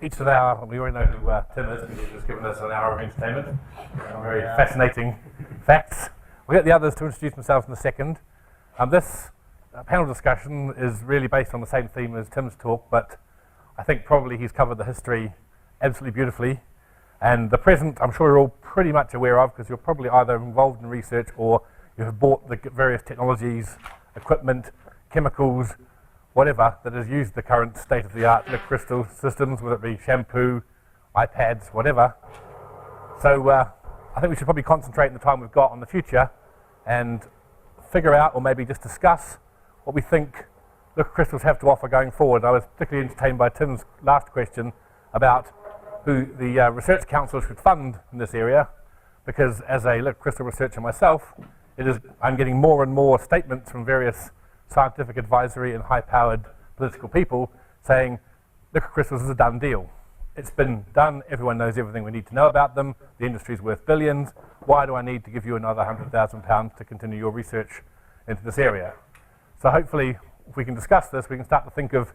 each of our, we already know who Tim is, because he's just given us an hour of entertainment. Very fascinating facts. We'll get the others to introduce themselves in a second. This panel discussion is really based on the same theme as Tim's talk, but I think probably he's covered the history absolutely beautifully. And the present, I'm sure you're all pretty much aware of, because you're probably either involved in research or you have bought the various technologies, equipment, chemicals, whatever, that has used the current state-of-the-art liquid crystal systems, whether it be shampoo, iPads, whatever. So I think we should probably concentrate in the time we've got on the future and figure out, or maybe just discuss, what we think liquid crystals have to offer going forward. I was particularly entertained by Tim's last question about who the Research Council should fund in this area, because as a liquid crystal researcher myself, I'm getting more and more statements from various scientific advisory and high-powered political people saying liquid crystals is a done deal. It's been done, everyone knows everything we need to know about them, the industry's worth billions, why do I need to give you another £100,000 to continue your research into this area? So hopefully, if we can discuss this, we can start to think of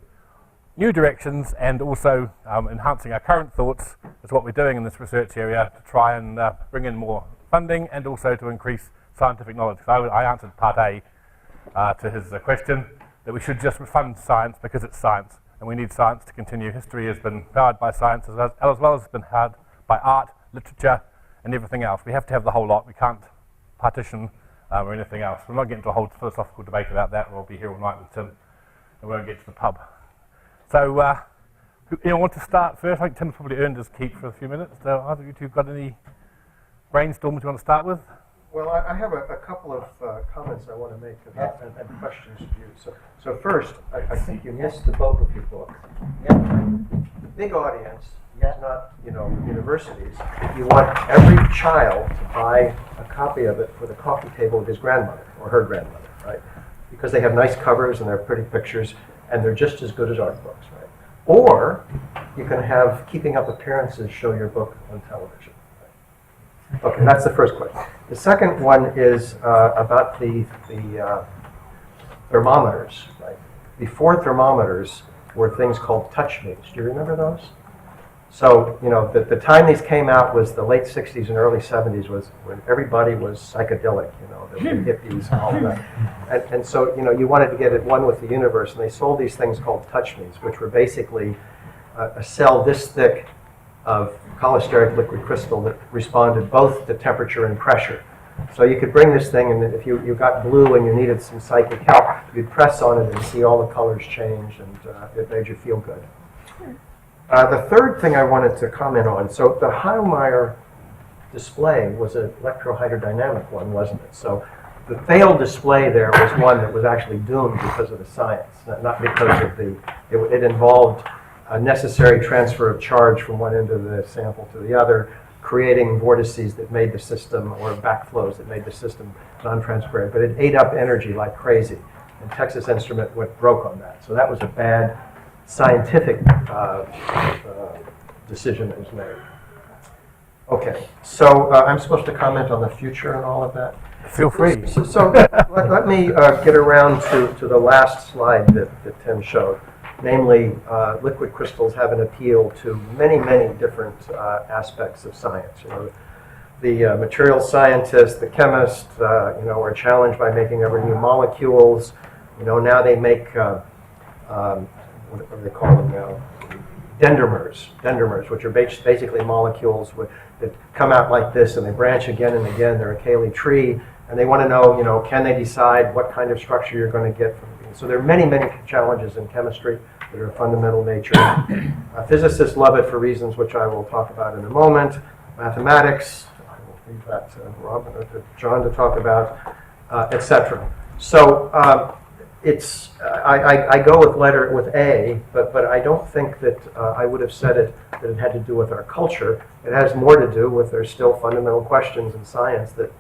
new directions and also enhancing our current thoughts as what we're doing in this research area to try and bring in more funding and also to increase scientific knowledge. So I answered part A to his question, that we should just fund science because it's science, and we need science to continue. History has been powered by science as well as it's been powered by art, literature, and everything else. We have to have the whole lot. We can't partition or anything else. We're not getting into a whole philosophical debate about that, or we'll be here all night with Tim, and we won't get to the pub. So, you want to start first? I think Tim's probably earned his keep for a few minutes. So, either of you two got any brainstorms you want to start with? Well, I have a couple of comments I want to make about and questions to you. So first, I think you missed the boat with your book. The big audience is not, universities. You want every child to buy a copy of it for the coffee table of his grandmother or her grandmother, right? Because they have nice covers and they're pretty pictures and they're just as good as art books, right? Or you can have Keeping Up Appearances show your book on television. Okay, that's the first question. The second one is about the thermometers. Right? Before thermometers were things called touch me's. Do you remember those? So, the time these came out was the late 60s and early 70s, was when everybody was psychedelic, the hippies and all that. And so, you wanted to get at one with the universe, and they sold these things called touch me's, which were basically a cell this thick of cholesteric liquid crystal that responded both to temperature and pressure. So you could bring this thing, and if you got blue and you needed some psychic help, you'd press on it and see all the colors change, and it made you feel good. The third thing I wanted to comment on, so the Heilmeyer display was an electrohydrodynamic one, wasn't it? So the failed display there was one that was actually doomed because of the science, not because of it involved a necessary transfer of charge from one end of the sample to the other, creating vortices that made the system, or backflows that made the system non-transparent. But it ate up energy like crazy, and Texas Instrument went broke on that. So that was a bad scientific decision that was made. Okay, so I'm supposed to comment on the future and all of that? Feel free. So let me get around to the last slide that Tim showed. Namely, liquid crystals have an appeal to many, many different aspects of science. The material scientists, the chemists, are challenged by making ever new molecules. Now they make what do they call them now? Dendrimers, which are basically molecules that come out like this and they branch again and again. They're a Cayley tree, and they want to know, can they decide what kind of structure you're going to get from it? So there are many, many challenges in chemistry that are of fundamental nature. Physicists love it for reasons which I will talk about in a moment. Mathematics, I will leave that to Robin or to John to talk about, etc. So I go with A, but I don't think that I would have said that it had to do with our culture. It has more to do with there's still fundamental questions in science that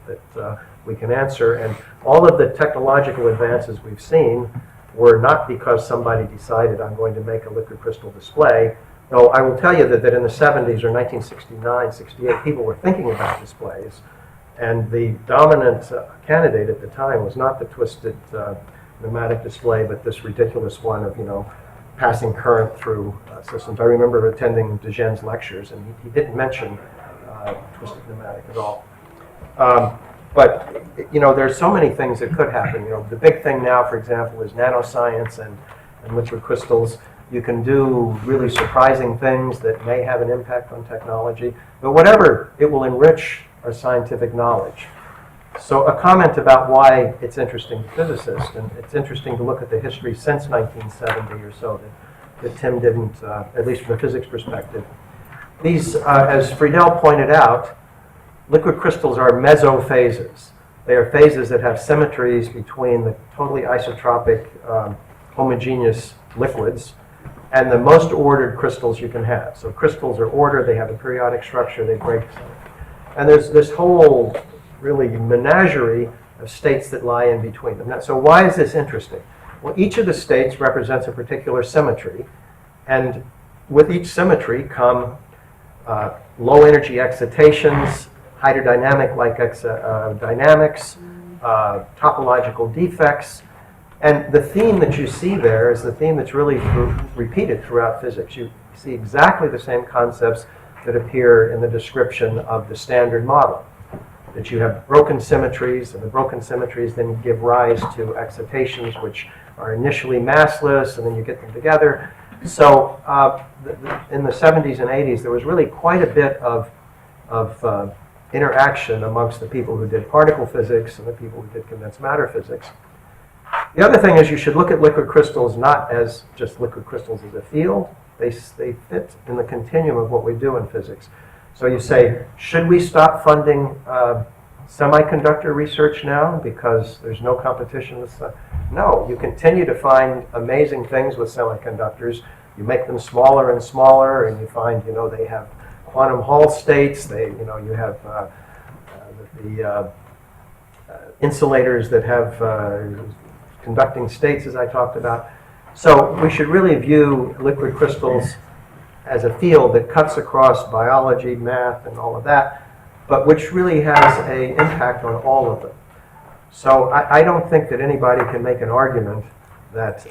we can answer, and all of the technological advances we've seen were not because somebody decided I'm going to make a liquid crystal display. Though I will tell you that in the 70s or 1969, 68, people were thinking about displays, and the dominant candidate at the time was not the twisted pneumatic display, but this ridiculous one of passing current through systems. I remember attending Degen's lectures, and he didn't mention twisted pneumatic at all. But there's so many things that could happen. The big thing now, for example, is nanoscience and liquid crystals. You can do really surprising things that may have an impact on technology. But whatever, it will enrich our scientific knowledge. So a comment about why it's interesting to physicists, and it's interesting to look at the history since 1970 or so that Tim didn't, at least from a physics perspective. These, as Friedel pointed out, liquid crystals are mesophases. They are phases that have symmetries between the totally isotropic, homogeneous liquids and the most ordered crystals you can have. So crystals are ordered, they have a periodic structure, they break. And there's this whole really menagerie of states that lie in between them. Now, so why is this interesting? Well, each of the states represents a particular symmetry, and with each symmetry come low energy excitations, hydrodynamic-like dynamics, topological defects. And the theme that you see there is the theme that's really repeated throughout physics. You see exactly the same concepts that appear in the description of the standard model. That you have broken symmetries, and the broken symmetries then give rise to excitations which are initially massless, and then you get them together. So in the 70s and 80s, there was really quite a bit of interaction amongst the people who did particle physics and the people who did condensed matter physics. The other thing is you should look at liquid crystals not as just liquid crystals as a field. They fit in the continuum of what we do in physics. So you say, should we stop funding semiconductor research now because there's no competition with No, you continue to find amazing things with semiconductors. You make them smaller and smaller, and you find, they have quantum Hall states. You have the insulators that have conducting states, as I talked about. So we should really view liquid crystals as a field that cuts across biology, math, and all of that, but which really has an impact on all of them. So I don't think that anybody can make an argument that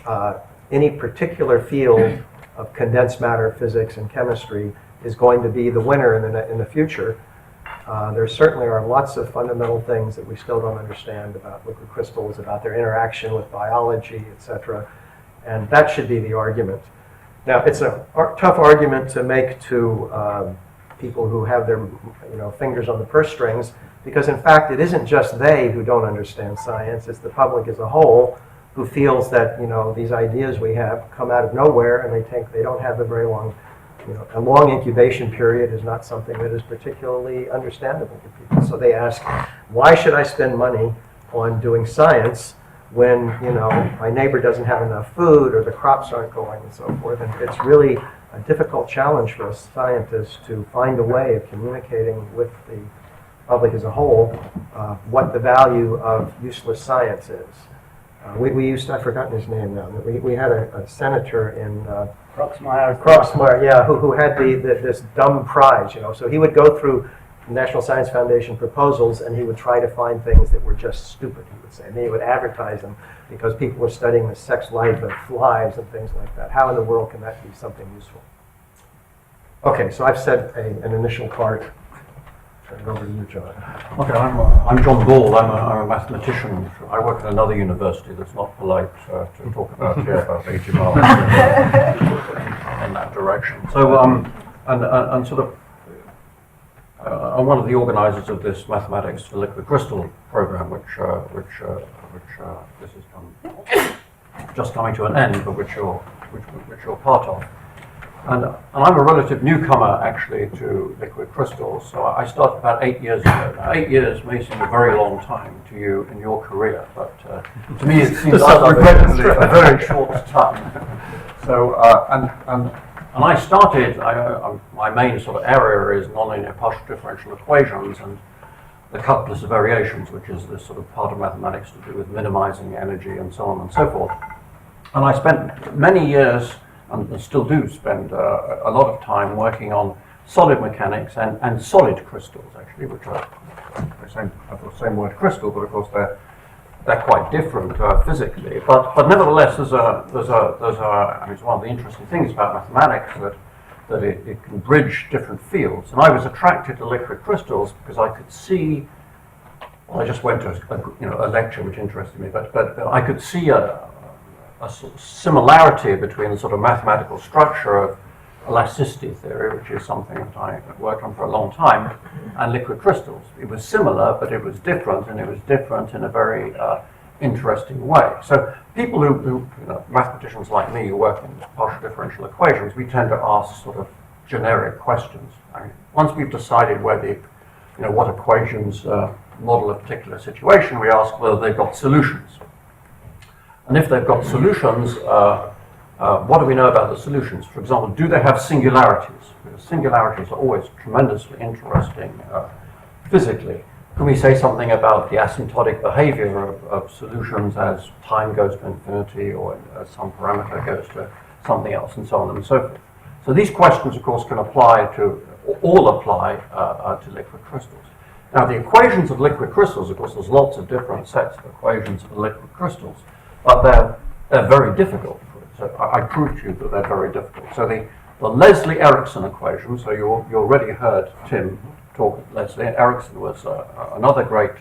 any particular field of condensed matter physics and chemistry is going to be the winner in the future. There certainly are lots of fundamental things that we still don't understand about liquid crystals, about their interaction with biology, etc. And that should be the argument. Now, it's a tough argument to make to people who have their fingers on the purse strings, because in fact it isn't just they who don't understand science, it's the public as a whole who feels that these ideas we have come out of nowhere, and they don't have a very long a long incubation period is not something that is particularly understandable to people. So they ask, why should I spend money on doing science when my neighbor doesn't have enough food or the crops aren't going and so forth? And it's really a difficult challenge for us scientists to find a way of communicating with the public as a whole what the value of useless science is. We used to, I've forgotten his name now, we had a senator in Proxmire, yeah, who had this dumb prize, So he would go through National Science Foundation proposals, and he would try to find things that were just stupid, he would say. And then he would advertise them because people were studying the sex life of flies and things like that. How in the world can that be something useful? Okay, so I've said an initial part. Turn it over to you, John. Okay, I'm John Ball. I'm a mathematician. I work at another university that's not polite to talk about here, about 80 miles in that direction. So, and sort of, I'm one of the organisers of this Mathematics for Liquid Crystal program, which this is just coming to an end, but which you're part of. And I'm a relative newcomer, actually, to liquid crystals. So I started about 8 years ago. Now, 8 years may seem a very long time to you in your career, but to me it seems like a very short time. So, and I started, my main sort of area is nonlinear partial differential equations and the calculus of variations, which is this sort of part of mathematics to do with minimizing energy and so on and so forth. And I spent many years, and still do spend a lot of time working on solid mechanics and solid crystals, actually, which are have the same word crystal, but of course they're they're quite different physically, but nevertheless, I mean, it's one of the interesting things about mathematics that it can bridge different fields. And I was attracted to liquid crystals because I could see. Well, I just went to a lecture which interested me, but I could see a sort of similarity between the sort of mathematical structure of elasticity theory, which is something that I worked on for a long time, and liquid crystals. It was similar, but it was different, and it was different in a very interesting way. So people who mathematicians like me who work in partial differential equations, we tend to ask sort of generic questions. I mean, once we've decided where what equations model a particular situation, we ask whether they've got solutions. And if they've got solutions, what do we know about the solutions? For example, do they have singularities? Because singularities are always tremendously interesting physically. Can we say something about the asymptotic behavior of solutions as time goes to infinity or as some parameter goes to something else, and so on and so forth? So these questions, of course, can all apply to liquid crystals. Now, the equations of liquid crystals, of course, there's lots of different sets of equations for liquid crystals, but they're very difficult. So I proved to you that they're very difficult. So the Leslie-Erickson equation, so you already heard Tim talk. Leslie Erickson was another great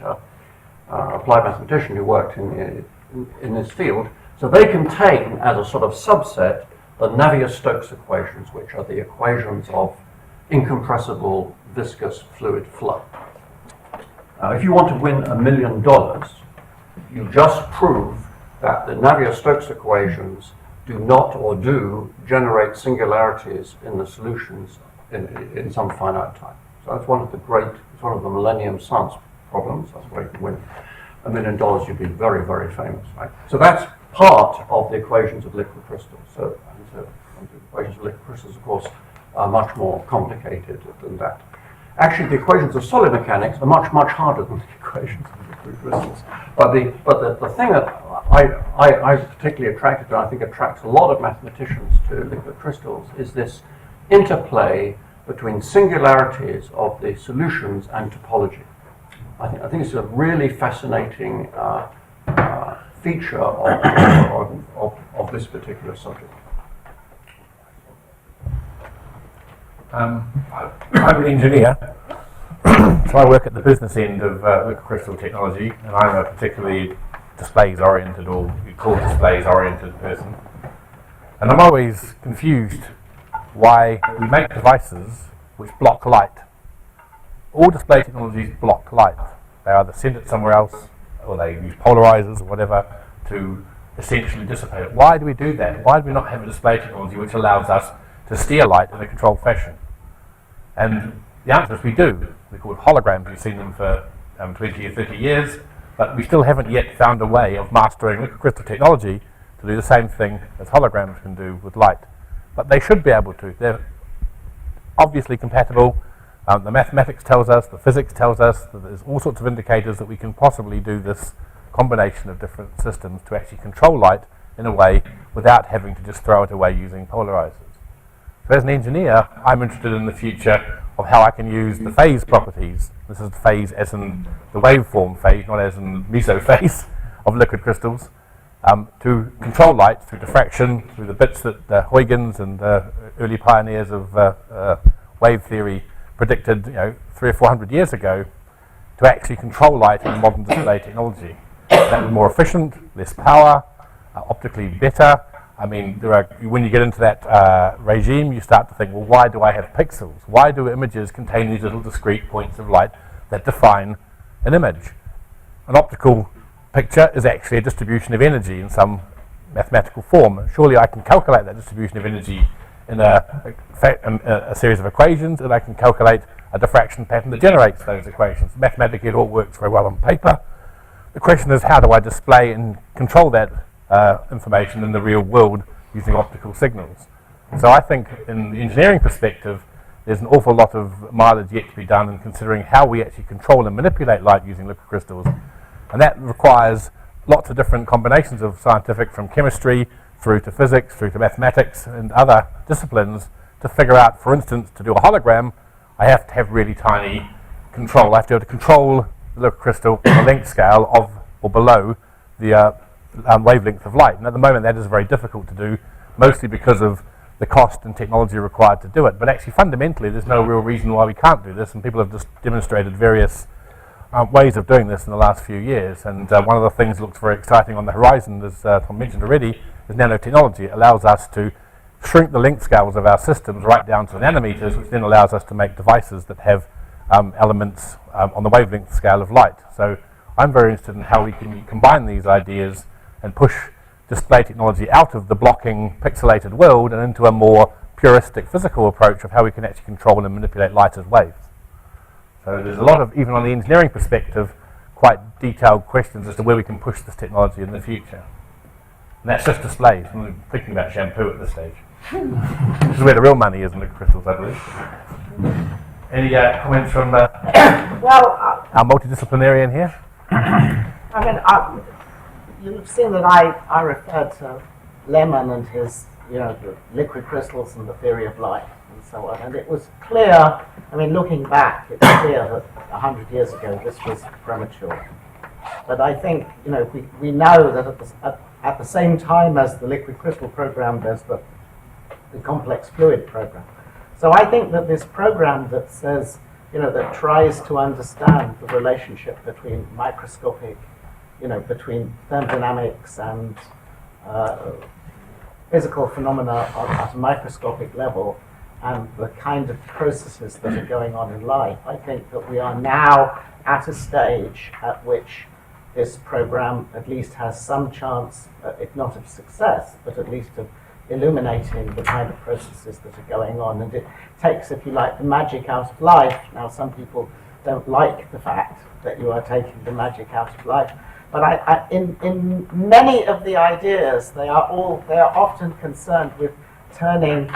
applied mathematician who worked in this field. So they contain, as a sort of subset, the Navier-Stokes equations, which are the equations of incompressible viscous fluid flow. Now, if you want to win $1 million, you just prove that the Navier-Stokes equations do not or do generate singularities in the solutions in some finite time. So that's one of the Millennium Science problems. That's where you can win $1 million. You'd be very, very famous, right? So that's part of the equations of liquid crystals. So the equations of liquid crystals, of course, are much more complicated than that. Actually, the equations of solid mechanics are much, much harder than the equations of liquid crystals. But the thing that I'm particularly attracted to, and I think attracts a lot of mathematicians to liquid crystals, is this interplay between singularities of the solutions and topology. I think it's a really fascinating feature of this particular subject. I'm an engineer, so I work at the business end of liquid crystal technology, and I'm a particularly displays-oriented, or you call displays-oriented person. And I'm always confused why we make devices which block light. All display technologies block light. They either send it somewhere else, or they use polarizers or whatever to essentially dissipate it. Why do we do that? Why do we not have a display technology which allows us to steer light in a controlled fashion? And the answer is we do. They're called holograms. We've seen them for 20 or 30 years, but we still haven't yet found a way of mastering liquid crystal technology to do the same thing as holograms can do with light. But they should be able to. They're obviously compatible. The mathematics tells us, the physics tells us that there's all sorts of indicators that we can possibly do this combination of different systems to actually control light in a way without having to just throw it away using polarizers. So as an engineer, I'm interested in the future of how I can use the phase properties. This is the phase as in the waveform phase, not as in meso phase of liquid crystals, to control light through diffraction, through the bits that Huygens and the early pioneers of wave theory predicted 300 or 400 years ago, to actually control light in modern display technology. That was more efficient, less power, optically better. I mean, when you get into that regime, you start to think, well, why do I have pixels? Why do images contain these little discrete points of light that define an image? An optical picture is actually a distribution of energy in some mathematical form. Surely I can calculate that distribution of energy in a series of equations, and I can calculate a diffraction pattern that generates those equations. Mathematically, it all works very well on paper. The question is, how do I display and control that information in the real world using optical signals? So I think in the engineering perspective, there's an awful lot of mileage yet to be done in considering how we actually control and manipulate light using liquid crystals. And that requires lots of different combinations of scientific, from chemistry through to physics, through to mathematics and other disciplines, to figure out, for instance, to do a hologram, I have to have really tiny control. I have to be able to control the liquid crystal on a length scale of or below the wavelength of light. And at the moment that is very difficult to do, mostly because of the cost and technology required to do it. But actually fundamentally there's no real reason why we can't do this, and people have just demonstrated various ways of doing this in the last few years. And one of the things that looks very exciting on the horizon, as Tom mentioned already, is nanotechnology. It allows us to shrink the length scales of our systems right down to nanometers, which then allows us to make devices that have elements on the wavelength scale of light. So I'm very interested in how we can combine these ideas and push display technology out of the blocking, pixelated world and into a more puristic physical approach of how we can actually control and manipulate light as waves. So there's a lot of, even on the engineering perspective, quite detailed questions as to where we can push this technology in the future. And that's just displays. I'm thinking about shampoo at this stage. This is where the real money is in liquid crystals, I believe. Any comments from Well, our multidisciplinarian here? I mean, you've seen that I referred to Lemon and his, the liquid crystals and the theory of light and so on. And it was clear, I mean, looking back, it's clear that 100 years ago this was premature. But I think, we know that at the same time as the liquid crystal program, there's the complex fluid program. So I think that this program that says, that tries to understand the relationship between microscopic, between thermodynamics and physical phenomena at a microscopic level and the kind of processes that are going on in life, I think that we are now at a stage at which this program at least has some chance, if not of success, but at least of illuminating the kind of processes that are going on. And it takes, if you like, the magic out of life. Now, some people don't like the fact that you are taking the magic out of life, but in many of the ideas, they are often concerned with turning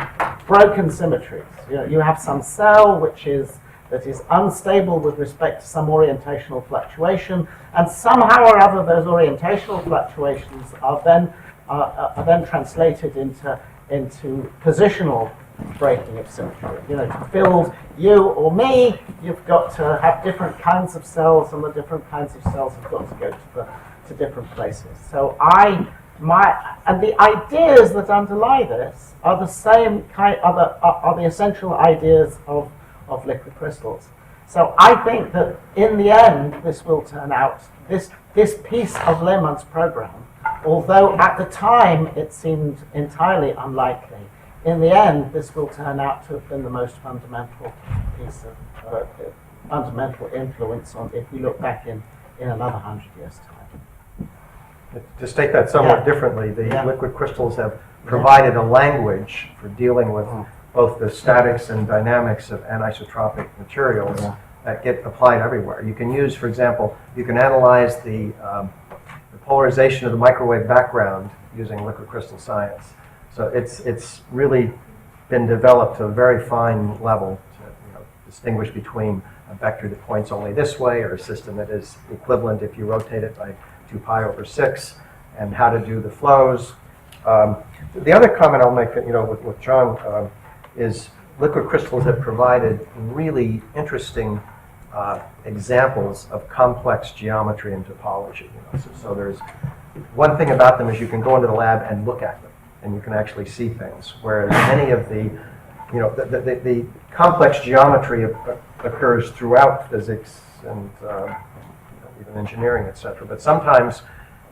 broken symmetries. You have some cell that is unstable with respect to some orientational fluctuation, and somehow or other those orientational fluctuations are then translated into positional breaking of symmetry. To build you or me, you've got to have different kinds of cells, and the different kinds of cells have got to go to different places. So and the ideas that underlie this are the same kind, are the essential ideas of liquid crystals. So I think that in the end, this will turn out, this piece of Lemon's program, although at the time it seemed entirely unlikely, in the end, this will turn out to have been the most fundamental piece of fundamental influence on, if we look back in another 100 years' time. To state that somewhat differently, the liquid crystals have provided a language for dealing with both the statics and dynamics of anisotropic materials that get applied everywhere. You can use, for example, you can analyze the polarization of the microwave background using liquid crystal science. So it's really been developed to a very fine level to distinguish between a vector that points only this way or a system that is equivalent if you rotate it by 2 pi over 6, and how to do the flows. The other comment I'll make, with John, is liquid crystals have provided really interesting examples of complex geometry and topology. So there's one thing about them is you can go into the lab and look at them, and you can actually see things. Whereas many of the complex geometry occurs throughout physics and even engineering, etc. But sometimes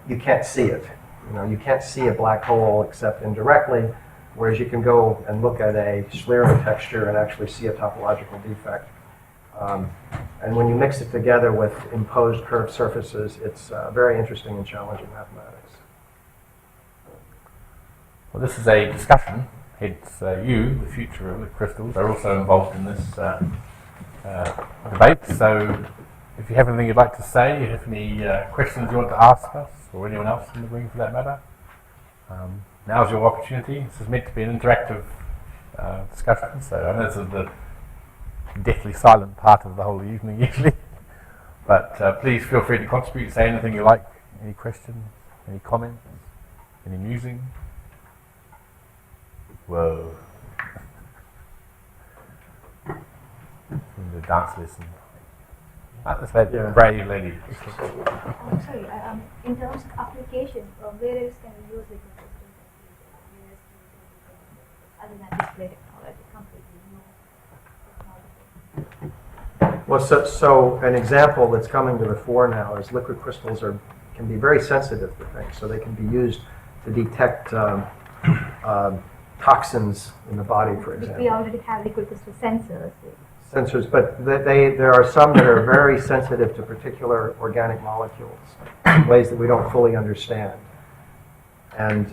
you can't see it. You can't see a black hole except indirectly, whereas you can go and look at a Schlieren texture and actually see a topological defect. And when you mix it together with imposed curved surfaces, it's very interesting and challenging mathematics. Well, this is a discussion, hence you, the future of liquid crystals, are also involved in this debate. So if you have anything you'd like to say, you have any questions you want to ask us, or anyone else in the room for that matter, now's your opportunity. This is meant to be an interactive discussion, so I know this is the deathly silent part of the whole evening usually, but please feel free to contribute, say anything you like, any questions, any comments, any musing. Whoa. The dance lesson. That's that Yeah. brave lady. I'm sorry, in terms of application, where else can we use liquid crystals? Where else can we use it other than display technology completely new technology? Well, so an example that's coming to the fore now is liquid crystals can be very sensitive to things, so they can be used to detect toxins in the body, for We example. already have liquid crystal sensors. Sensors, but there are some that are very sensitive to particular organic molecules in ways that we don't fully understand. And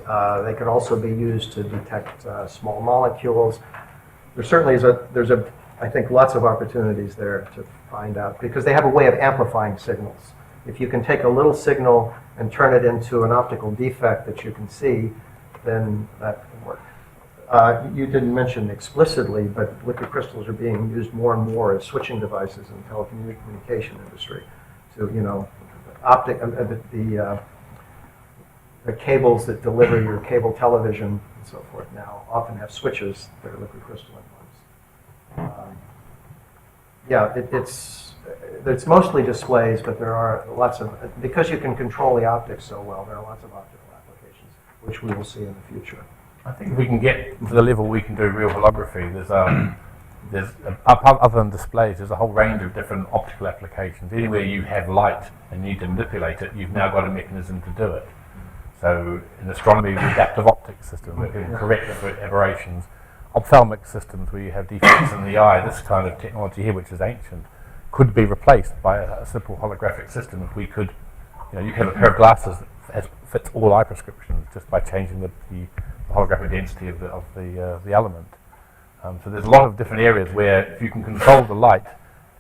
they could also be used to detect small molecules. There certainly is I think, lots of opportunities there to find out, because they have a way of amplifying signals. If you can take a little signal and turn it into an optical defect that you can see, then that can work. You didn't mention explicitly, but liquid crystals are being used more and more as switching devices in the telecommunication industry. So, the cables that deliver your cable television and so forth now often have switches that are liquid crystalline ones. It's mostly displays, but there are lots of, because you can control the optics so well, there are lots of optical applications, which we will see in the future. I think if we can get to the level we can do real holography, other than displays, there's a whole range of different optical applications. Anywhere you have light and you need to manipulate it, you've now got a mechanism to do it. So in astronomy, the adaptive optics system, we can correct for aberrations. Ophthalmic systems where you have defects in the eye, this kind of technology here, which is ancient, could be replaced by a simple holographic system. If we could, you can have a pair of glasses that fits all eye prescriptions just by changing the holographic density of the element. So there's a lot of different areas where if you can control the light,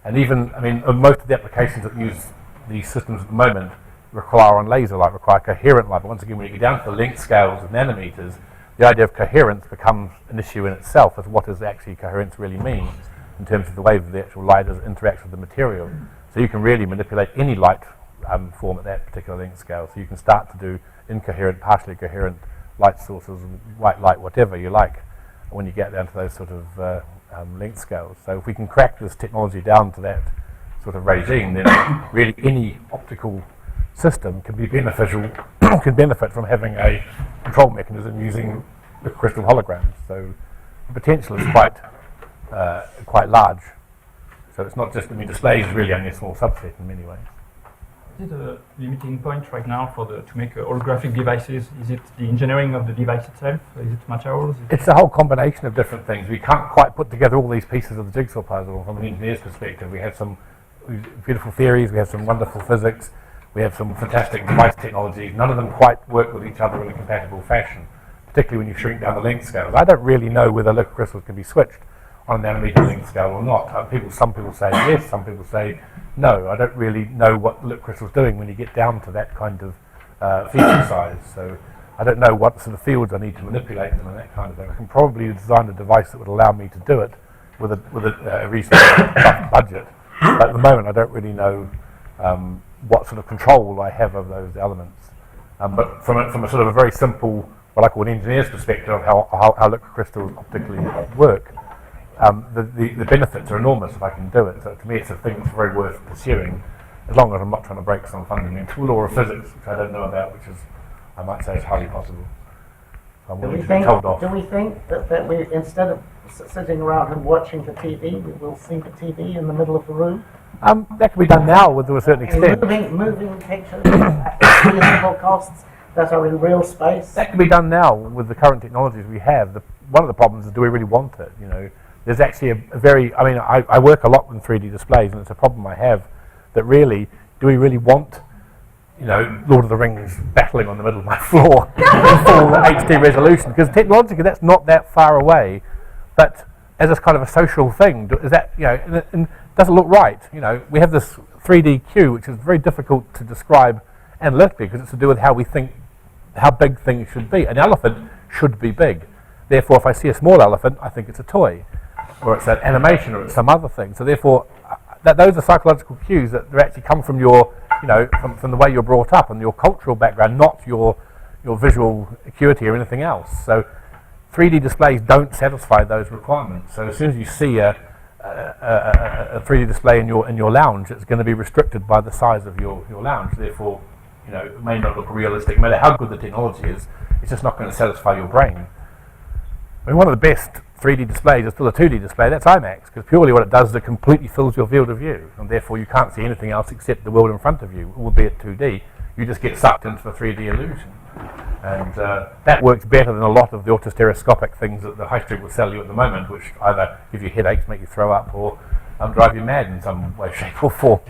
and even, most of the applications that use these systems at the moment require on laser light, require coherent light. But once again, when you get down to the length scales of nanometers, the idea of coherence becomes an issue in itself, as what does actually coherence really mean in terms of the way that the actual light interacts with the material. So you can really manipulate any light form at that particular length scale. So you can start to do incoherent, partially coherent light sources, white light, whatever you like, when you get down to those sort of length scales. So if we can crack this technology down to that sort of regime, then really any optical system can be beneficial, can benefit from having a control mechanism using the crystal holograms. So the potential is quite large. So it's not just, display is really only a small subset in many ways. Is it a limiting point right now to make holographic devices? Is it the engineering of the device itself? Is it materials? It's a whole combination of different things. We can't quite put together all these pieces of the jigsaw puzzle from an engineer's perspective. We have some beautiful theories, we have some wonderful physics, we have some fantastic device technologies. None of them quite work with each other in a compatible fashion, particularly when you shrink down the length scales. I don't really know whether liquid crystals can be switched on a nanometer length scale or not. Some people say yes, some people say no. I don't really know what liquid crystal's doing when you get down to that kind of feature size. So I don't know what sort of fields I need to manipulate them and that kind of thing. I can probably design a device that would allow me to do it with a reasonable budget. But at the moment, I don't really know what sort of control I have of those elements. But from a sort of a very simple, what I call an engineer's perspective of how liquid crystals optically work, the benefits are enormous if I can do it. So to me, it's a thing that's very worth pursuing, as long as I'm not trying to break some fundamental law of physics, which I don't know about, which is, I might say, is highly possible. So I'm willing to be told off. Do we think that we, instead of sitting around and watching the TV, we will see the TV in the middle of the room? That can be done now to a certain extent. Moving pictures at reasonable costs that are in real space. That can be done now with the current technologies we have. One of the problems is, do we really want it? There's actually a very, I work a lot with 3D displays, and it's a problem I have, that really, do we really want, Lord of the Rings battling on the middle of my floor in full HD resolution? Because technologically that's not that far away, but as a kind of a social thing, is that, and doesn't look right. We have this 3D cue, which is very difficult to describe analytically, because it's to do with how we think, how big things should be. An elephant should be big. Therefore, if I see a small elephant, I think it's a toy, or it's an animation, or it's some other thing. So therefore, those are psychological cues that actually come from your, from the way you're brought up and your cultural background, not your visual acuity or anything else. So 3D displays don't satisfy those requirements. So as soon as you see a a 3D display in your lounge, it's going to be restricted by the size of your lounge. Therefore, it may not look realistic. No matter how good the technology is, it's just not going to satisfy your brain. I mean, one of the best 3D displays is still a 2D display. That's IMAX, because purely what it does is it completely fills your field of view, and therefore you can't see anything else except the world in front of you, albeit 2D. You just get sucked into the 3D illusion. And that works better than a lot of the autostereoscopic things that the high street will sell you at the moment, which either give you headaches, make you throw up, or drive you mad in some way, shape or form.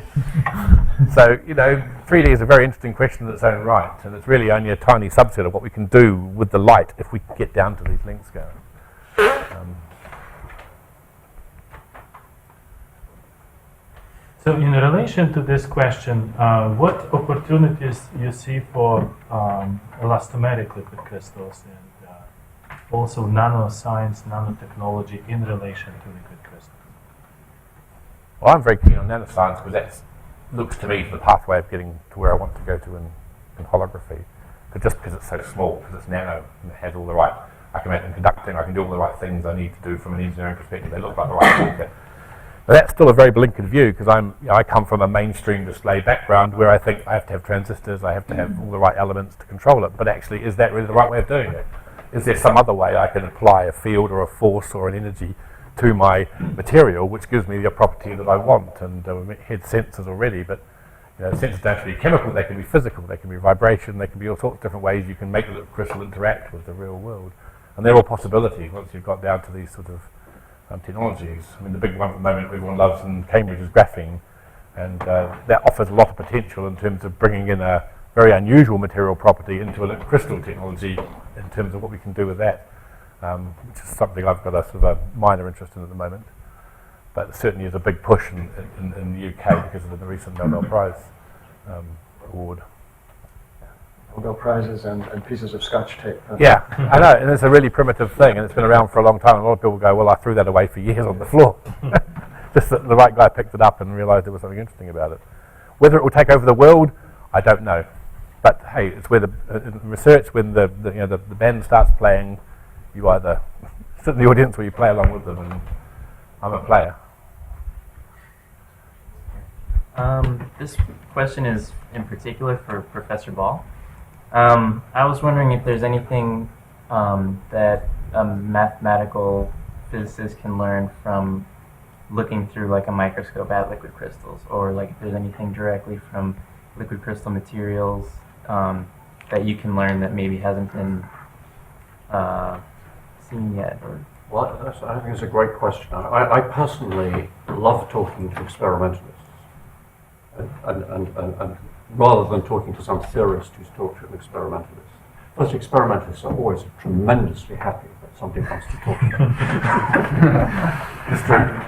So, 3D is a very interesting question in its own right, and it's really only a tiny subset of what we can do with the light if we get down to these length scales. So in relation to this question, what opportunities you see for elastomeric liquid crystals and also nanoscience, nanotechnology in relation to liquid crystals? Well, I'm very keen on nanoscience because that looks to me the pathway of getting to where I want to go to in holography. But just because it's so small, because it's nano and it has all the right, I can make them conducting, I can do all the right things I need to do from an engineering perspective. They look like the right toolkit. But that's still a very blinkered view because I come from a mainstream display background where I think I have to have transistors, I have to have all the right elements to control it. But actually, is that really the right way of doing it? Is there some other way I can apply a field or a force or an energy to my material which gives me the property that I want? And we had sensors already, but sensors don't have to be chemical, they can be physical, they can be vibration, they can be all sorts of different ways you can make the crystal interact with the real world. And they're all possibilities once you've got down to these sort of technologies. I mean, the big one at the moment everyone loves in Cambridge is graphene, and that offers a lot of potential in terms of bringing in a very unusual material property into a liquid crystal technology in terms of what we can do with that, which is something I've got a sort of a minor interest in at the moment. But it certainly is a big push in the UK because of the recent Nobel Prize award. Nobel Prizes and pieces of Scotch tape. Yeah, I know, and it's a really primitive thing, and it's been around for a long time. And a lot of people go, well, I threw that away for years on the floor. Just that the right guy picked it up and realised there was something interesting about it. Whether it will take over the world, I don't know. But hey, it's where in research, when the band starts playing, you either sit in the audience or you play along with them, and I'm a player. This question is in particular for Professor Ball. I was wondering if there's anything that a mathematical physicist can learn from looking through like a microscope at liquid crystals, or like if there's anything directly from liquid crystal materials that you can learn that maybe hasn't been seen yet. Or Well, I think it's a great question. I personally love talking to experimentalists, and rather than talking to some theorist who's talked to an experimentalist. First, experimentalists are always tremendously happy that somebody wants to talk to them. It's true.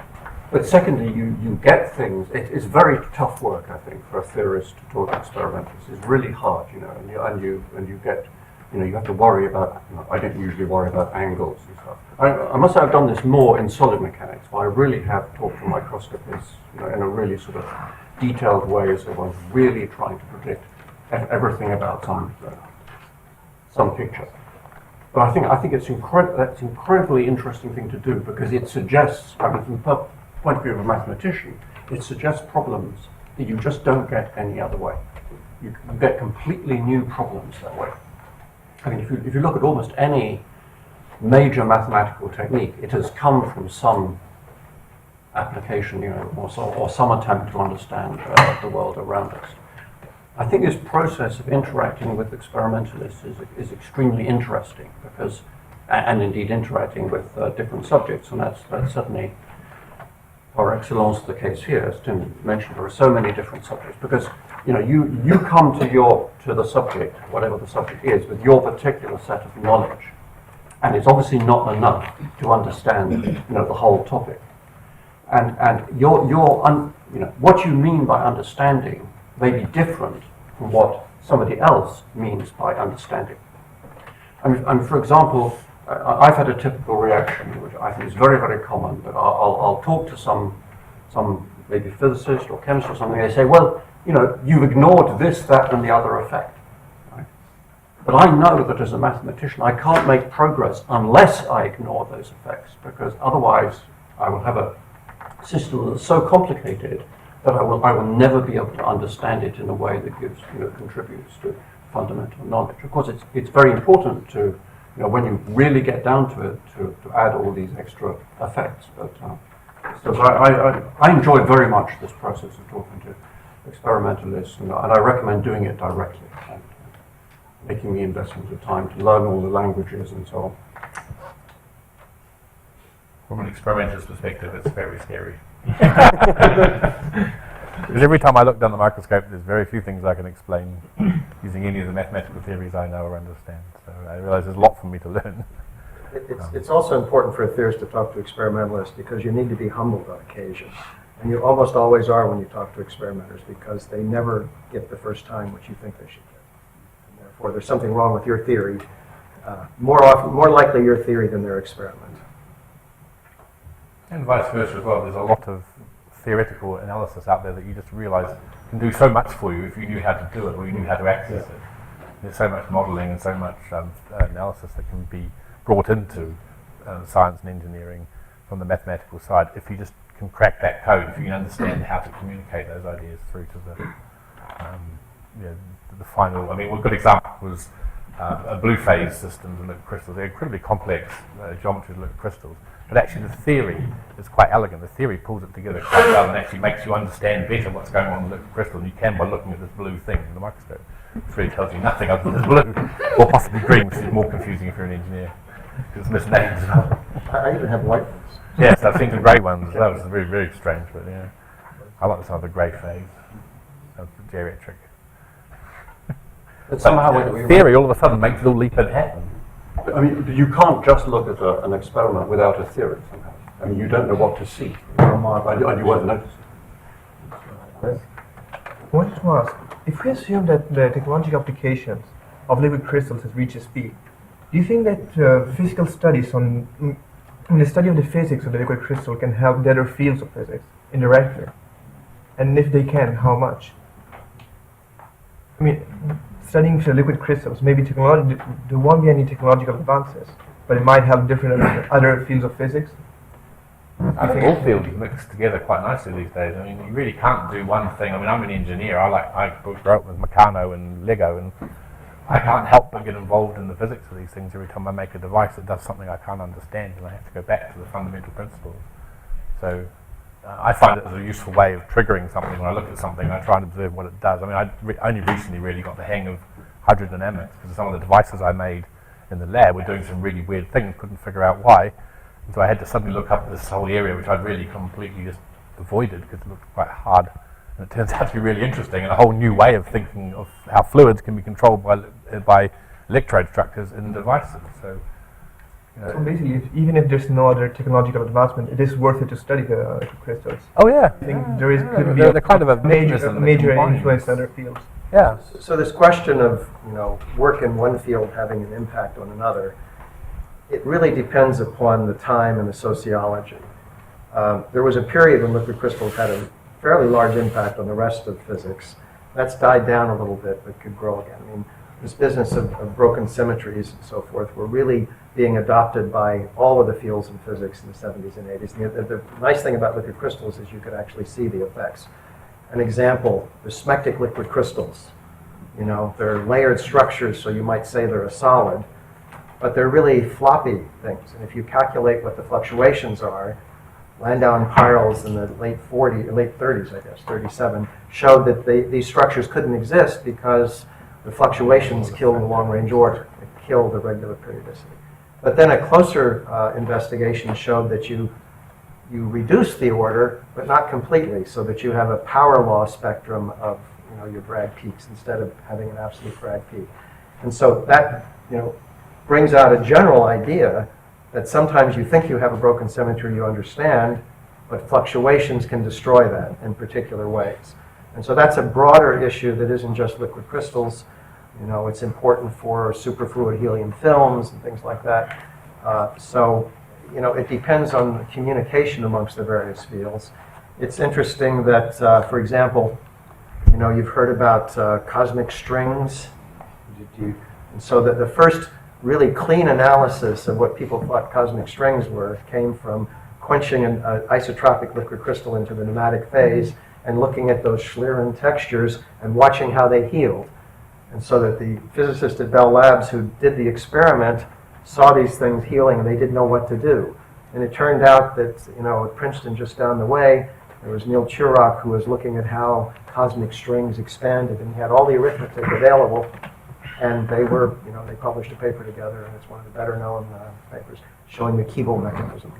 But secondly, you get things. It's very tough work, I think, for a theorist to talk to experimentalists. It's really hard, and you get. You have to worry about, I don't usually worry about angles and stuff. I must say I've done this more in solid mechanics, where I really have talked to microscopists, in a really sort of detailed way, as if I was really trying to predict everything about some picture. But I think that's an incredibly interesting thing to do, because it suggests, from the point of view of a mathematician, it suggests problems that you just don't get any other way. You get completely new problems that way. I mean, if you look at almost any major mathematical technique, it has come from some application, or some attempt to understand the world around us. I think this process of interacting with experimentalists is extremely interesting, because, and indeed interacting with different subjects, and that's certainly par excellence the case here. As Tim mentioned, there are so many different subjects, because you come to the subject, whatever the subject is, with your particular set of knowledge, and it's obviously not enough to understand the whole topic. And what you mean by understanding may be different from what somebody else means by understanding. And for example, I've had a typical reaction, which I think is very, very common, but I'll talk to some maybe physicist or chemist or something. They say, well, you've ignored this, that, and the other effect. Right? But I know that as a mathematician, I can't make progress unless I ignore those effects, because otherwise I will have a system that's so complicated that I will never be able to understand it in a way that gives, contributes to fundamental knowledge. Of course, it's very important to, when you really get down to it, to add all these extra effects. But so I enjoy very much this process of talking to experimentalists, and I recommend doing it directly, and making the investment of time to learn all the languages and so on. From an experimental's perspective, it's very scary. Because every time I look down the microscope, there's very few things I can explain using any of the mathematical theories I know or understand. So I realize there's a lot for me to learn. It's also important for a theorist to talk to experimentalists because you need to be humbled on occasion. And you almost always are when you talk to experimenters because they never get the first time what you think they should get. And therefore, there's something wrong with your theory. More likely your theory than their experiment. And vice versa as well. There's a lot of theoretical analysis out there that you just realize can do so much for you if you knew how to do it or you knew how to access it. There's so much modeling and so much analysis that can be brought into science and engineering from the mathematical side if you just can crack that code, if you can understand how to communicate those ideas through to the final. I mean, a good example was a blue phase systems and liquid crystals. They're incredibly complex geometry of liquid crystals, but actually the theory is quite elegant. The theory pulls it together quite well and actually makes you understand better what's going on in the liquid crystal than you can by looking at this blue thing in the microscope, which really tells you nothing other than it's blue, or possibly green, which is more confusing if you're an engineer, because it's misnamed as well. I even have white ones. Yes, I've seen the grey ones. That was very, very strange, but yeah. I like the sound of the grey phase. That's geriatric. But somehow, theory all of a sudden makes it all leap and happen. I mean, you can't just look at an experiment without a theory somehow. I mean, you don't know what to see, and you won't notice it. I wanted to ask, if we assume that the technological applications of liquid crystals has reached its peak, do you think that physical studies the study of the physics of the liquid crystal can help the other fields of physics indirectly? And if they can, how much? I mean, studying the liquid crystals, maybe there won't be any technological advances, but it might help different other fields of physics. I think all fields mix together quite nicely these days. I mean, you really can't do one thing. I mean, I'm an engineer. I grew up with Meccano and Lego, and I can't help but get involved in the physics of these things every time I make a device that does something I can't understand, and I have to go back to the fundamental principles. So I find it as a useful way of triggering something. When I look at something, I try and observe what it does. I mean, I only recently really got the hang of hydrodynamics because some of the devices I made in the lab were doing some really weird things, couldn't figure out why. And so I had to suddenly look up this whole area which I'd really completely just avoided because it looked quite hard. And it turns out to be really interesting and a whole new way of thinking of how fluids can be controlled by electrode structures in devices. So, So basically, even if there's no other technological advancement, it is worth it to study the liquid crystals. oh yeah, I think there could be they're kind of a mechanism that major combines. influence in other fields. Yeah. So this question of work in one field having an impact on another, it really depends upon the time and the sociology. There was a period when liquid crystals had a fairly large impact on the rest of physics. That's died down a little bit, but could grow again. I mean, this business of broken symmetries and so forth were really being adopted by all of the fields in physics in the 70s and 80s. And the nice thing about liquid crystals is you could actually see the effects. An example, the smectic liquid crystals. They're layered structures, so you might say they're a solid, but they're really floppy things. And if you calculate what the fluctuations are, Landau and Peierls in the late 30s, I guess, 37, showed that these structures couldn't exist because the fluctuations killed the long-range order. It killed the regular periodicity. But then a closer investigation showed that you reduce the order, but not completely, so that you have a power law spectrum of your Bragg peaks instead of having an absolute Bragg peak. And so that brings out a general idea that sometimes you think you have a broken symmetry you understand, but fluctuations can destroy that in particular ways. And so that's a broader issue that isn't just liquid crystals. It's important for superfluid helium films and things like that. It depends on the communication amongst the various fields. It's interesting that, for example, you've heard about cosmic strings. And so that the first really clean analysis of what people thought cosmic strings were came from quenching an isotropic liquid crystal into the pneumatic phase and looking at those Schlieren textures and watching how they healed. And so that the physicists at Bell Labs who did the experiment saw these things healing and they didn't know what to do. And it turned out that, at Princeton just down the way, there was Neil Chirok who was looking at how cosmic strings expanded, and he had all the arithmetic available. And they were, they published a paper together, and it's one of the better known papers showing the Keeble mechanism.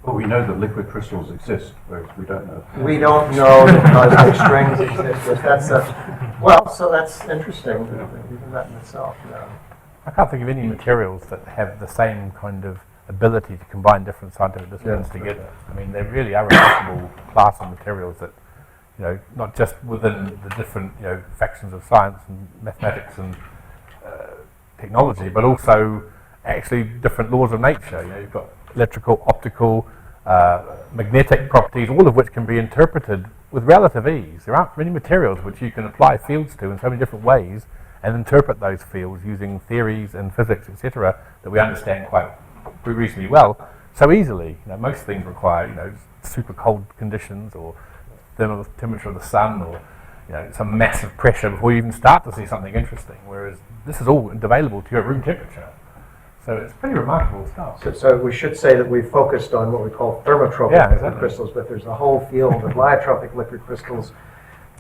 Well, we know that liquid crystals exist, whereas we don't know. We don't know that cosmic strings exist, but so that's interesting, even that in itself. I can't think of any materials that have the same kind of ability to combine different scientific disciplines together. I mean, they really are a remarkable class of materials that, not just within the different, factions of science and mathematics and technology, but also actually different laws of nature. You've got electrical, optical, magnetic properties, all of which can be interpreted with relative ease. There aren't many materials which you can apply fields to in so many different ways and interpret those fields using theories and physics, etc., that we understand quite reasonably well so easily. Most things require, super cold conditions or thermal temperature of the sun or some massive pressure before you even start to see something interesting, whereas this is all available to you at room temperature. So it's pretty remarkable stuff. So we should say that we've focused on what we call thermotropic liquid crystals, but there's a whole field of lyotropic liquid crystals,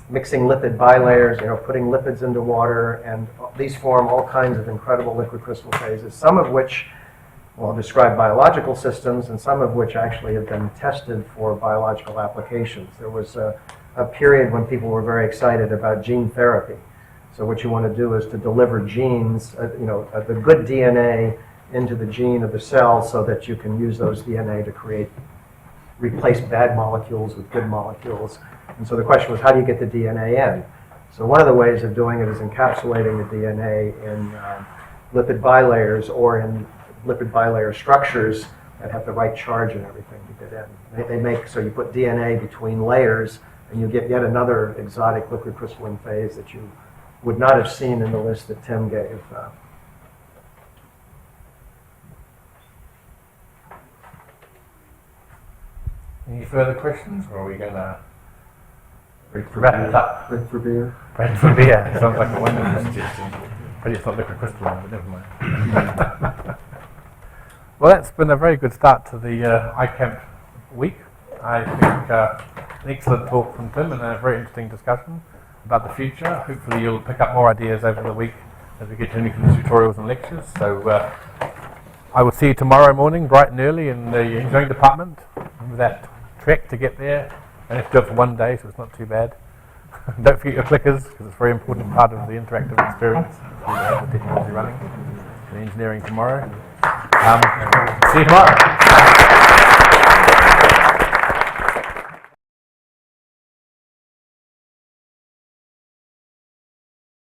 mixing lipid bilayers, putting lipids into water, and these form all kinds of incredible liquid crystal phases, some of which describe biological systems, and some of which actually have been tested for biological applications. There was a period when people were very excited about gene therapy. So what you want to do is to deliver genes, the good DNA into the gene of the cell so that you can use those DNA to replace bad molecules with good molecules. And so the question was, how do you get the DNA in? So one of the ways of doing it is encapsulating the DNA in lipid bilayers or in lipid bilayer structures that have the right charge and everything to get in. So you put DNA between layers and you get yet another exotic liquid crystalline phase that you would not have seen in the list that Tim gave. Any further questions, or are we going to wrap it up? Red for beer. Red for beer. Sounds like a wonderful suggestion. But it's not liquid crystalline, but never mind. Well, that's been a very good start to the iCamp week. I think an excellent talk from Tim and a very interesting discussion about the future. Hopefully you'll pick up more ideas over the week as we continue from the tutorials and lectures. So I will see you tomorrow morning, bright and early, in the engineering department. Remember that trek to get there. I have to do it for one day, so it's not too bad. Don't forget your clickers, because it's a very important part of the interactive experience. We have the technology running in engineering tomorrow. See you tomorrow.